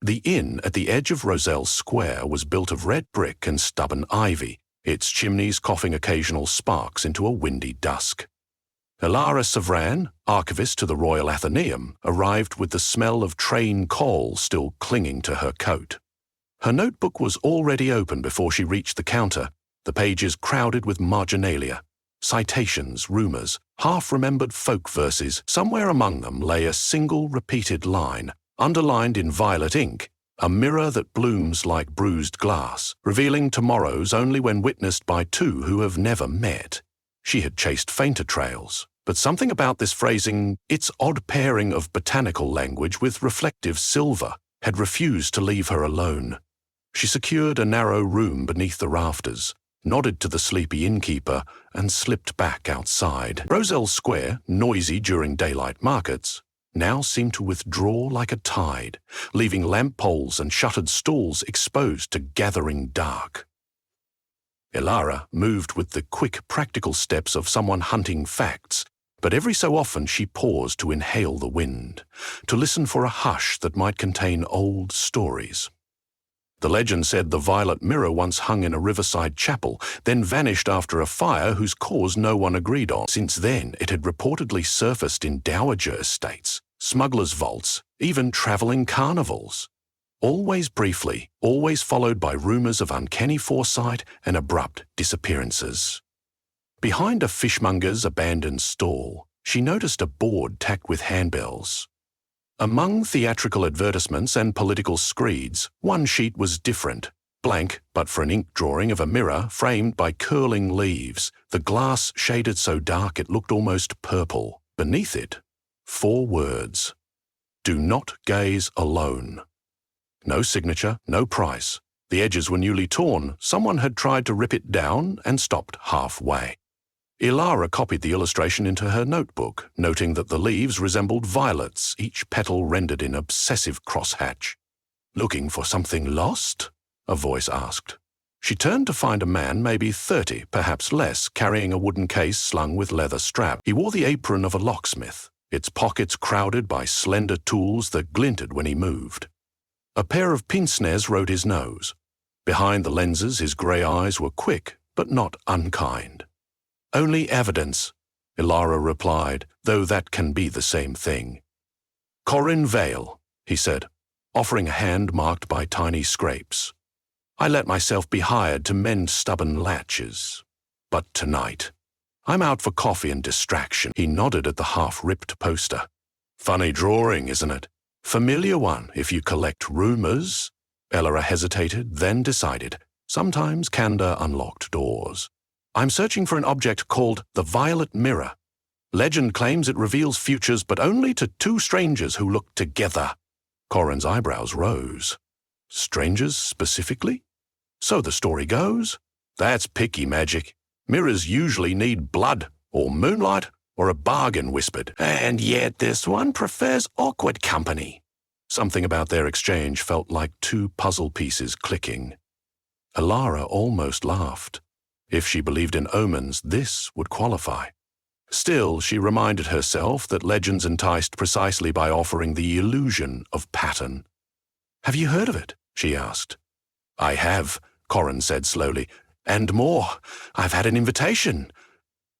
The inn at the edge of Roselle Square was built of red brick and stubborn ivy, its chimneys coughing occasional sparks into a windy dusk. Ilara Savran, archivist to the Royal Athenaeum, arrived with the smell of train coal still clinging to her coat. Her notebook was already open before she reached the counter, the pages crowded with marginalia, citations, rumours, half-remembered folk verses. Somewhere among them lay a single repeated line, underlined in violet ink, a mirror that blooms like bruised glass, revealing tomorrows only when witnessed by two who have never met. She had chased fainter trails, but something about this phrasing, its odd pairing of botanical language with reflective silver, had refused to leave her alone. She secured a narrow room beneath the rafters, nodded to the sleepy innkeeper, and slipped back outside. Roselle Square, noisy during daylight markets, now seemed to withdraw like a tide, leaving lamp poles and shuttered stalls exposed to gathering dark. Ilara moved with the quick, practical steps of someone hunting facts, but every so often she paused to inhale the wind, to listen for a hush that might contain old stories. The legend said the violet mirror once hung in a riverside chapel, then vanished after a fire whose cause no one agreed on. Since then, it had reportedly surfaced in dowager estates, smugglers' vaults, even travelling carnivals. Always briefly, always followed by rumours of uncanny foresight and abrupt disappearances. Behind a fishmonger's abandoned stall, she noticed a board tacked with handbells. Among theatrical advertisements and political screeds, one sheet was different, blank but for an ink drawing of a mirror framed by curling leaves, the glass shaded so dark it looked almost purple. Beneath it, 4 words: "Do not gaze alone." No signature, no price. The edges were newly torn. Someone had tried to rip it down and stopped halfway. Ilara copied the illustration into her notebook, noting that the leaves resembled violets, each petal rendered in obsessive crosshatch. "Looking for something lost?" a voice asked. She turned to find a man, maybe 30, perhaps less, carrying a wooden case slung with leather strap. He wore the apron of a locksmith, its pockets crowded by slender tools that glinted when he moved. A pair of pince-nez rode his nose. Behind the lenses, his grey eyes were quick, but not unkind. "Only evidence," Ilara replied, though that can be the same thing. "Corinne Vale," he said, offering a hand marked by tiny scrapes. "I let myself be hired to mend stubborn latches. But tonight, I'm out for coffee and distraction." He nodded at the half-ripped poster. "Funny drawing, isn't it? Familiar one if you collect rumours." Ilara hesitated, then decided. Sometimes candour unlocked doors. "I'm searching for an object called the Violet Mirror. Legend claims it reveals futures, but only to 2 strangers who look together." Corinne's eyebrows rose. "Strangers specifically?" "So the story goes." "That's picky magic. Mirrors usually need blood, or moonlight, or a bargain whispered. And yet this one prefers awkward company." Something about their exchange felt like 2 puzzle pieces clicking. Ilara almost laughed. If she believed in omens, this would qualify. Still, she reminded herself that legends enticed precisely by offering the illusion of pattern. "Have you heard of it?" she asked. "I have," Corinne said slowly. "And more. I've had an invitation."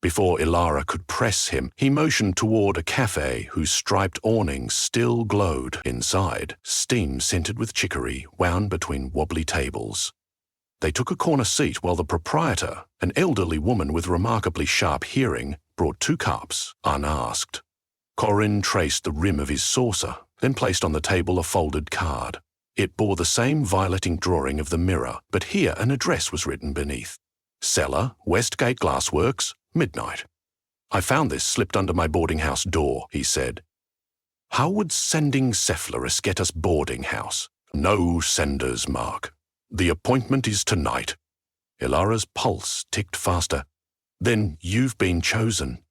Before Ilara could press him, he motioned toward a cafe whose striped awnings still glowed. Inside, steam scented with chicory wound between wobbly tables. They took a corner seat while the proprietor, an elderly woman with remarkably sharp hearing, brought 2 cups, unasked. Corinne traced the rim of his saucer, then placed on the table a folded card. It bore the same violet ink drawing of the mirror, but here an address was written beneath. "Cellar, Westgate Glassworks, midnight." "I found this slipped under my boarding house door," he said. "How would sending Cephalorus get us boarding house?" "No senders, Mark. The appointment is tonight." Ilara's pulse ticked faster. "Then you've been chosen."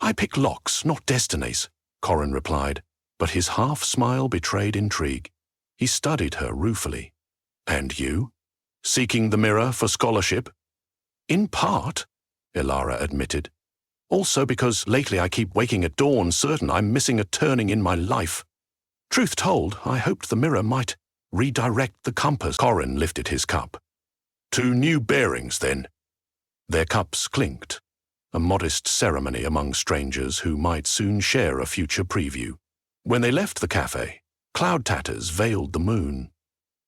"I pick locks, not destinies," Corinne replied, but his half-smile betrayed intrigue. He studied her ruefully. "And you? Seeking the mirror for scholarship?" "In part," Ilara admitted. "Also because lately I keep waking at dawn certain I'm missing a turning in my life. Truth told, I hoped the mirror might Redirect the compass. Corin lifted his cup. 2 new bearings, then. Their cups clinked, a modest ceremony among strangers who might soon share a future preview. When they left the cafe, cloud tatters veiled the moon.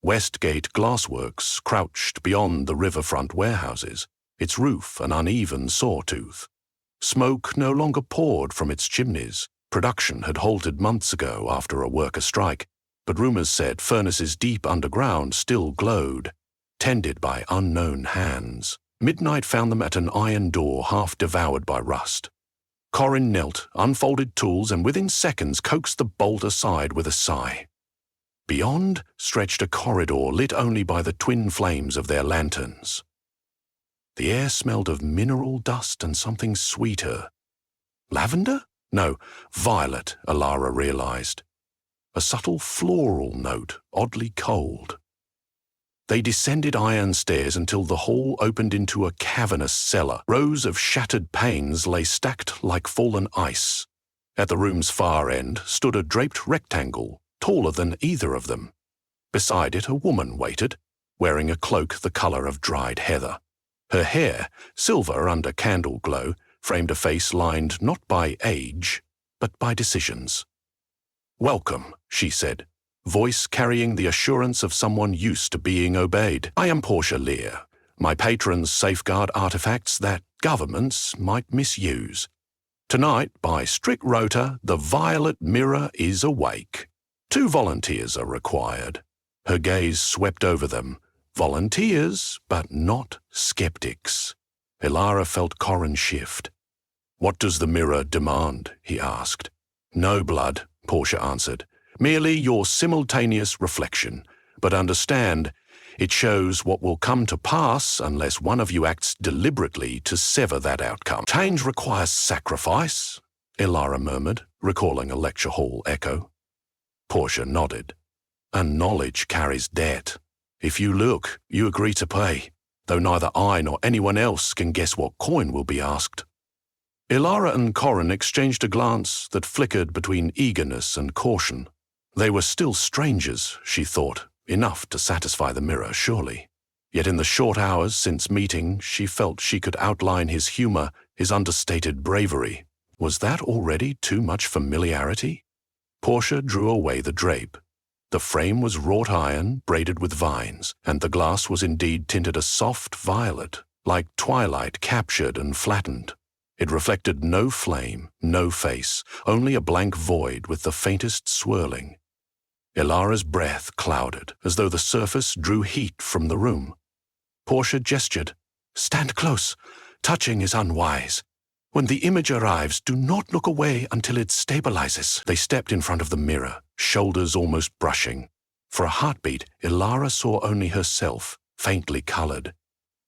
Westgate Glassworks crouched beyond the riverfront warehouses, its roof an uneven sawtooth. Smoke no longer poured from its chimneys. Production had halted months ago after a worker strike, but rumors said furnaces deep underground still glowed, tended by unknown hands. Midnight found them at an iron door half devoured by rust. Corin knelt, unfolded tools, and within seconds coaxed the bolt aside with a sigh. Beyond stretched a corridor lit only by the twin flames of their lanterns. The air smelled of mineral dust and something sweeter. Lavender? No, violet, Alara realized. A subtle floral note, oddly cold. They descended iron stairs until the hall opened into a cavernous cellar. Rows of shattered panes lay stacked like fallen ice. At the room's far end stood a draped rectangle, taller than either of them. Beside it a woman waited, wearing a cloak the color of dried heather. Her hair, silver under candle glow, framed a face lined not by age, but by decisions. "Welcome," she said, voice carrying the assurance of someone used to being obeyed. "I am Portia Lear. My patrons safeguard artifacts that governments might misuse. Tonight, by strict rota, the violet mirror is awake. 2 volunteers are required." Her gaze swept over them. Volunteers, but not skeptics. Alara felt Corin shift. "What does the mirror demand?" he asked. "No blood," Portia answered. "Merely your simultaneous reflection. But understand, it shows what will come to pass unless one of you acts deliberately to sever that outcome." "Change requires sacrifice," Alara murmured, recalling a lecture hall echo. Portia nodded. "And knowledge carries debt. If you look, you agree to pay, though neither I nor anyone else can guess what coin will be asked." Alara and Corin exchanged a glance that flickered between eagerness and caution. They were still strangers, she thought, enough to satisfy the mirror, surely. Yet in the short hours since meeting, she felt she could outline his humor, his understated bravery. Was that already too much familiarity? Portia drew away the drape. The frame was wrought iron, braided with vines, and the glass was indeed tinted a soft violet, like twilight captured and flattened. It reflected no flame, no face, only a blank void with the faintest swirling. Ilara's breath clouded, as though the surface drew heat from the room. Portia gestured. "Stand close. Touching is unwise. When the image arrives, do not look away until it stabilizes." They stepped in front of the mirror, shoulders almost brushing. For a heartbeat, Ilara saw only herself, faintly colored.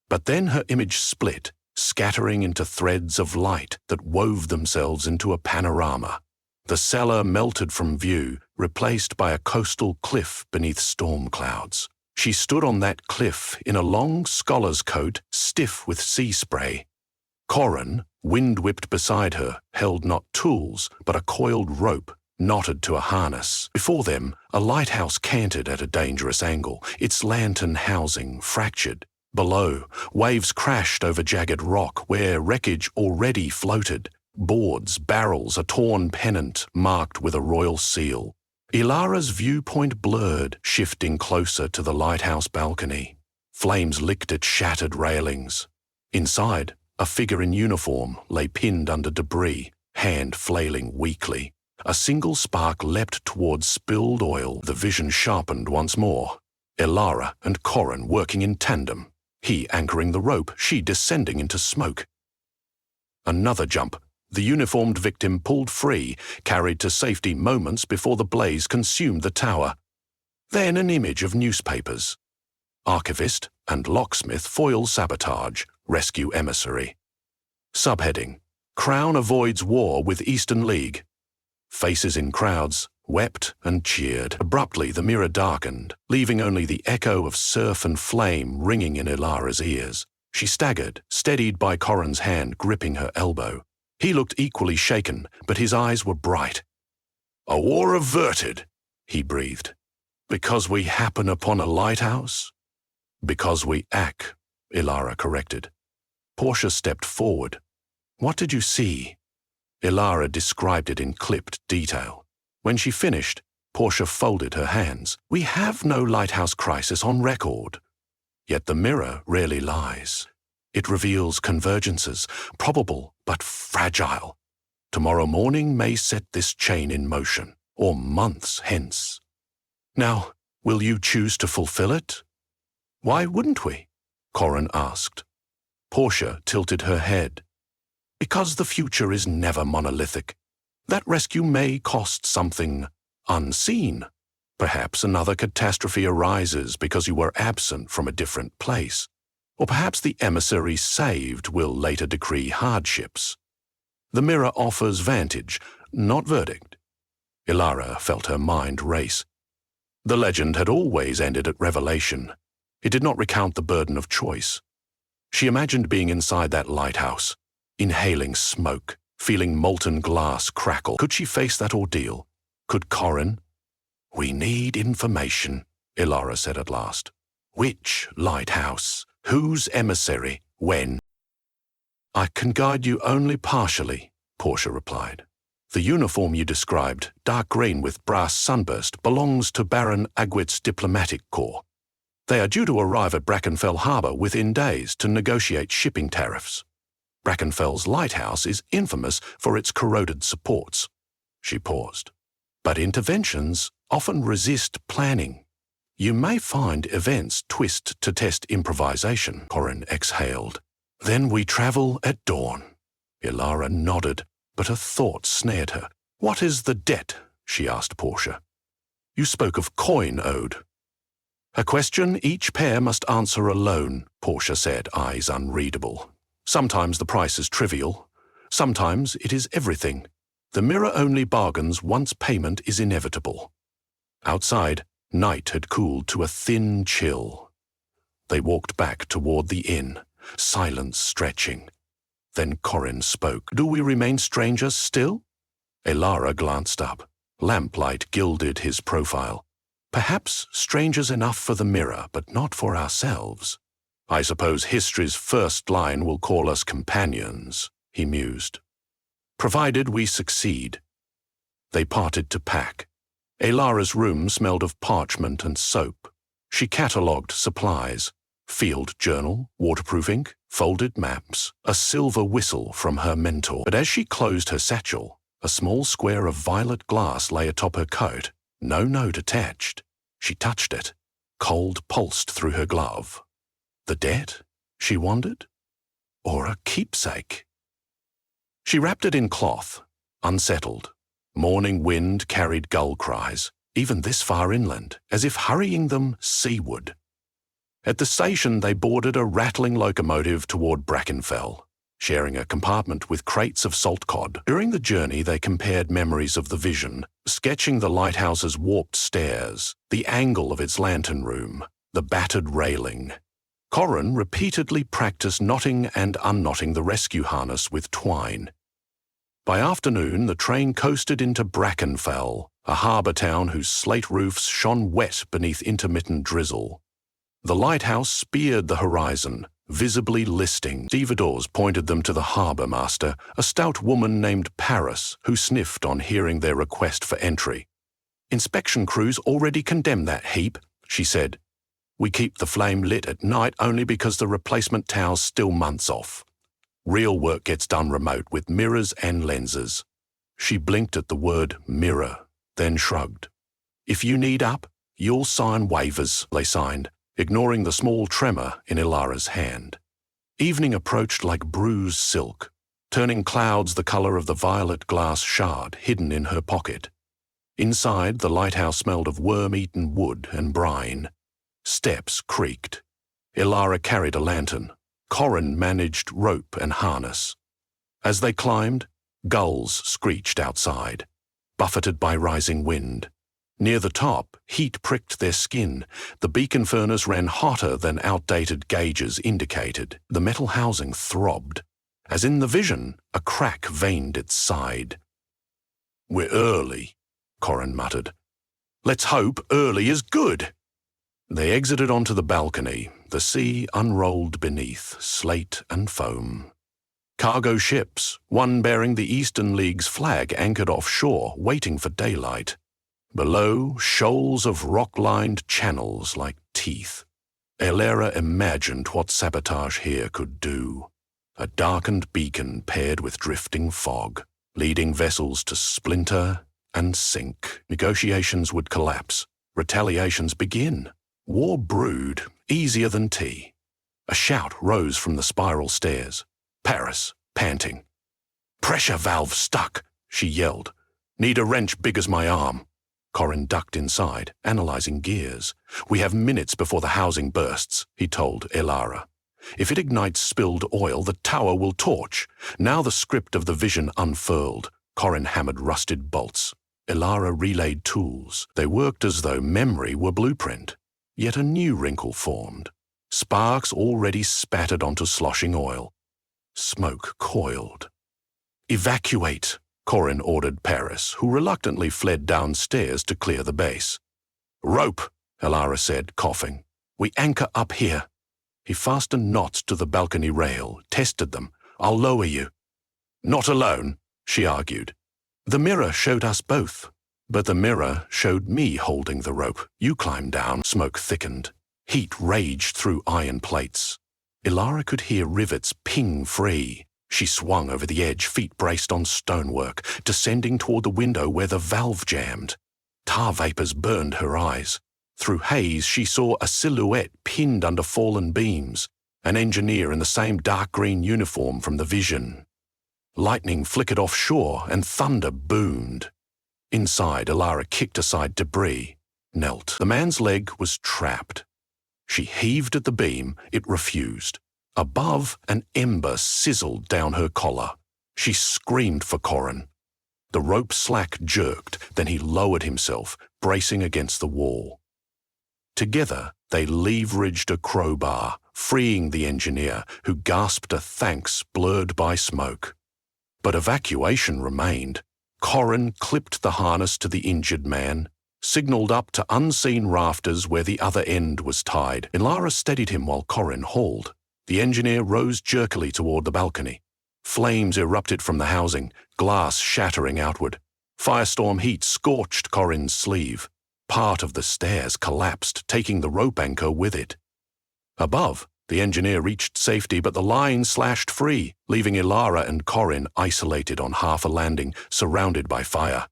But then her image split, scattering into threads of light that wove themselves into a panorama. The cellar melted from view, replaced by a coastal cliff beneath storm clouds. She stood on that cliff in a long scholar's coat, stiff with sea spray. Corin, wind-whipped beside her, held not tools, but a coiled rope, knotted to a harness. Before them, a lighthouse canted at a dangerous angle, its lantern housing fractured. Below, waves crashed over jagged rock where wreckage already floated. Boards, barrels, a torn pennant marked with a royal seal. Ilara's viewpoint blurred, shifting closer to the lighthouse balcony. Flames licked at shattered railings. Inside, a figure in uniform lay pinned under debris, hand flailing weakly. A single spark leapt towards spilled oil. The vision sharpened once more. Ilara and Corin working in tandem. He anchoring the rope, she descending into smoke. Another jump. The uniformed victim pulled free, carried to safety moments before the blaze consumed the tower. Then an image of newspapers. Archivist and locksmith foil sabotage, rescue emissary. Subheading: Crown avoids war with Eastern League. Faces in crowds wept and cheered. Abruptly the mirror darkened, leaving only the echo of surf and flame ringing in Ilara's ears. She staggered, steadied by Corin's hand gripping her elbow. He looked equally shaken, but his eyes were bright. "A war averted," he breathed. Because we happen upon a lighthouse? Because we act, Ilara corrected. Portia stepped forward. What did you see? Ilara described it in clipped detail. When she finished, Portia folded her hands. We have no lighthouse crisis on record. Yet the mirror rarely lies. It reveals convergences, probable but fragile. Tomorrow morning may set this chain in motion, or months hence. Now, will you choose to fulfill it? Why wouldn't we? Corin asked. Portia tilted her head. Because the future is never monolithic. That rescue may cost something unseen. Perhaps another catastrophe arises because you were absent from a different place. Or perhaps the emissary saved will later decree hardships. The mirror offers vantage, not verdict. Ilara felt her mind race. The legend had always ended at revelation. It did not recount the burden of choice. She imagined being inside that lighthouse, inhaling smoke, feeling molten glass crackle. Could she face that ordeal? Could Corin? We need information, Ilara said at last. Which lighthouse? Whose emissary? When? I can guide you only partially, Portia replied. The uniform you described, dark green with brass sunburst, belongs to Baron Agwit's diplomatic corps. They are due to arrive at Brackenfell Harbour within days to negotiate shipping tariffs. Brackenfell's lighthouse is infamous for its corroded supports. She paused. But interventions often resist planning. You may find events twist to test improvisation, Corin exhaled. Then we travel at dawn. Ilara nodded, but a thought snared her. What is the debt? She asked Portia. You spoke of coin owed. A question each pair must answer alone, Portia said, eyes unreadable. Sometimes the price is trivial. Sometimes it is everything. The mirror only bargains once payment is inevitable. Outside, night had cooled to a thin chill. They walked back toward the inn, silence stretching. Then Corin spoke. Do we remain strangers still? Ilara glanced up. Lamplight gilded his profile. Perhaps strangers enough for the mirror, but not for ourselves. I suppose history's first line will call us companions, he mused. Provided we succeed. They parted to pack. Ilara's room smelled of parchment and soap. She catalogued supplies. Field journal, waterproof ink, folded maps, a silver whistle from her mentor. But as she closed her satchel, a small square of violet glass lay atop her coat, no note attached. She touched it. Cold pulsed through her glove. The debt, she wondered? Or a keepsake? She wrapped it in cloth, unsettled. Morning wind carried gull cries, even this far inland, as if hurrying them seaward. At the station, they boarded a rattling locomotive toward Brackenfell, sharing a compartment with crates of salt cod. During the journey, they compared memories of the vision, sketching the lighthouse's warped stairs, the angle of its lantern room, the battered railing. Corin repeatedly practiced knotting and unknotting the rescue harness with twine. By afternoon, the train coasted into Brackenfell, a harbour town whose slate roofs shone wet beneath intermittent drizzle. The lighthouse speared the horizon, visibly listing. Stevedores pointed them to the harbour master, a stout woman named Paris, who sniffed on hearing their request for entry. Inspection crews already condemn that heap, she said. We keep the flame lit at night only because the replacement tower's still months off. Real work gets done remote with mirrors and lenses. She blinked at the word mirror, then shrugged. If you need up, you'll sign waivers, they signed, ignoring the small tremor in Ilara's hand. Evening approached like bruised silk, turning clouds the color of the violet glass shard hidden in her pocket. Inside, the lighthouse smelled of worm-eaten wood and brine. Steps creaked. Ilara carried a lantern. Corin managed rope and harness. As they climbed, gulls screeched outside, buffeted by rising wind. Near the top, heat pricked their skin. The beacon furnace ran hotter than outdated gauges indicated. The metal housing throbbed. As in the vision, a crack veined its side. We're early, Corin muttered. Let's hope early is good. They exited onto the balcony. The sea unrolled beneath, slate and foam. Cargo ships, one bearing the Eastern League's flag, anchored offshore, waiting for daylight. Below, shoals of rock-lined channels like teeth. Elara imagined what sabotage here could do. A darkened beacon paired with drifting fog, leading vessels to splinter and sink. Negotiations would collapse. Retaliations begin. War brewed, easier than tea. A shout rose from the spiral stairs. Paris, panting. "Pressure valve stuck," she yelled. "Need a wrench big as my arm." Corin ducked inside, analyzing gears. "We have minutes before the housing bursts," he told Elara. "If it ignites spilled oil, the tower will torch." Now the script of the vision unfurled. Corin hammered rusted bolts. Elara relayed tools. They worked as though memory were blueprint. Yet a new wrinkle formed. Sparks already spattered onto sloshing oil. Smoke coiled. "Evacuate," Corin ordered Paris, who reluctantly fled downstairs to clear the base. "Rope," Elara said, coughing. "We anchor up here." He fastened knots to the balcony rail, tested them. "I'll lower you." "Not alone," she argued. "The mirror showed us both." "But the mirror showed me holding the rope. You climbed down." Smoke thickened. Heat raged through iron plates. Elara could hear rivets ping free. She swung over the edge, feet braced on stonework, descending toward the window where the valve jammed. Tar vapors burned her eyes. Through haze, she saw a silhouette pinned under fallen beams, an engineer in the same dark green uniform from the vision. Lightning flickered offshore and thunder boomed. Inside, Elara kicked aside debris, knelt. The man's leg was trapped. She heaved at the beam. It refused. Above, an ember sizzled down her collar. She screamed for Corin. The rope slack jerked, then he lowered himself, bracing against the wall. Together, they leveraged a crowbar, freeing the engineer, who gasped a thanks blurred by smoke. But evacuation remained. Corin clipped the harness to the injured man, signaled up to unseen rafters where the other end was tied. Elara steadied him while Corin hauled. The engineer rose jerkily toward the balcony. Flames erupted from the housing, glass shattering outward. Firestorm heat scorched Corin's sleeve. Part of the stairs collapsed, taking the rope anchor with it. Above, the engineer reached safety, but the line slashed free, leaving Elara and Corin isolated on half a landing, surrounded by fire.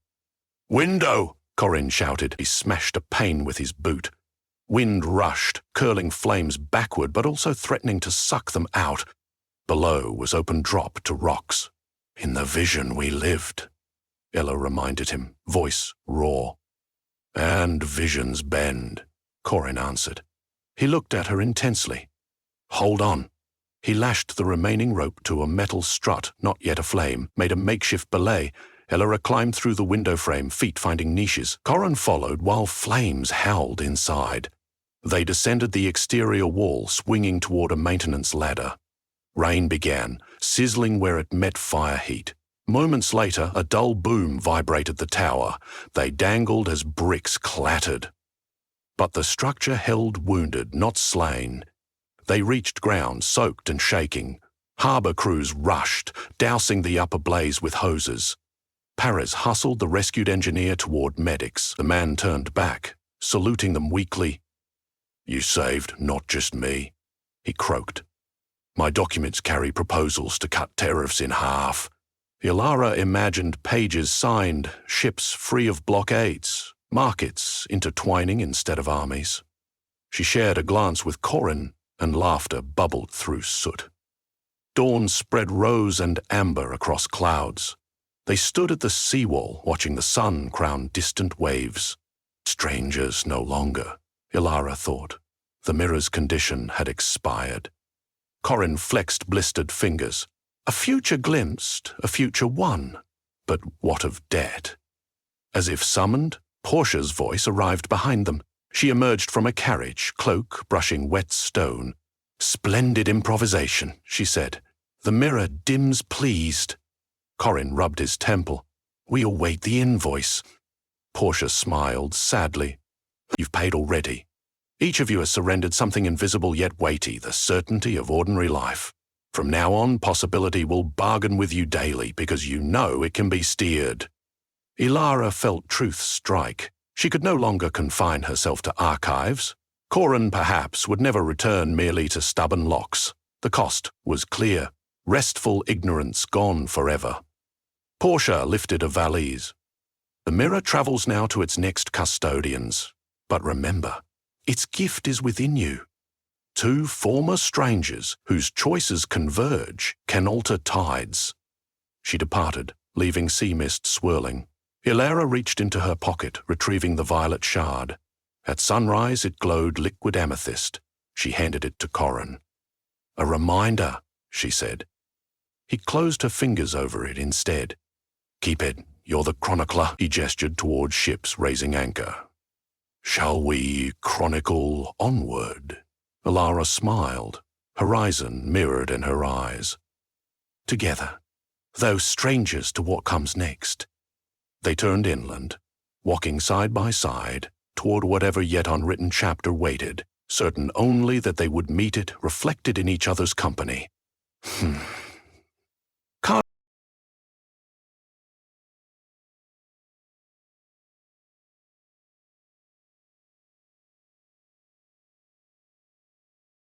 "Window!" Corin shouted. He smashed a pane with his boot. Wind rushed, curling flames backward, but also threatening to suck them out. Below was open drop to rocks. "In the vision we lived," Ella reminded him, voice raw. "And visions bend," Corin answered. He looked at her intensely. "Hold on." He lashed the remaining rope to a metal strut, not yet aflame, made a makeshift belay. Elara climbed through the window frame, feet finding niches. Corin followed while flames howled inside. They descended the exterior wall, swinging toward a maintenance ladder. Rain began, sizzling where it met fire heat. Moments later, a dull boom vibrated the tower. They dangled as bricks clattered. But the structure held wounded, not slain. They reached ground, soaked and shaking. Harbour crews rushed, dousing the upper blaze with hoses. Paris hustled the rescued engineer toward medics. The man turned back, saluting them weakly. "You saved not just me," he croaked. "My documents carry proposals to cut tariffs in half." Elara imagined pages signed, ships free of blockades, markets intertwining instead of armies. She shared a glance with Corin, and laughter bubbled through soot. Dawn spread rose and amber across clouds. They stood at the seawall, watching the sun crown distant waves. Strangers no longer, Elara thought. The mirror's condition had expired. Corin flexed blistered fingers. A future glimpsed, a future won. But what of debt? As if summoned, Portia's voice arrived behind them. She emerged from a carriage, cloak brushing wet stone. "Splendid improvisation," she said. "The mirror dims pleased." Corin rubbed his temple. "We await the invoice." Portia smiled sadly. You've paid already. Each of you has surrendered something invisible yet weighty, the certainty of ordinary life. From now on, possibility will bargain with you daily because you know it can be steered. Ilara felt truth strike. She could no longer confine herself to archives. Corin, perhaps, would never return merely to stubborn locks. The cost was clear. Restful ignorance gone forever. Portia lifted a valise. The mirror travels now to its next custodians. But remember, its gift is within you. Two former strangers whose choices converge can alter tides. She departed, leaving sea mist swirling. Ilara reached into her pocket, retrieving the violet shard. At sunrise, it glowed liquid amethyst. She handed it to Corin. A reminder, she said. He closed her fingers over it instead. Keep it. You're the chronicler. He gestured towards ships raising anchor. Shall we chronicle onward? Ilara smiled, horizon mirrored in her eyes. Together, though strangers to what comes next. They turned inland, walking side by side toward whatever yet unwritten chapter waited, certain only that they would meet it reflected in each other's company.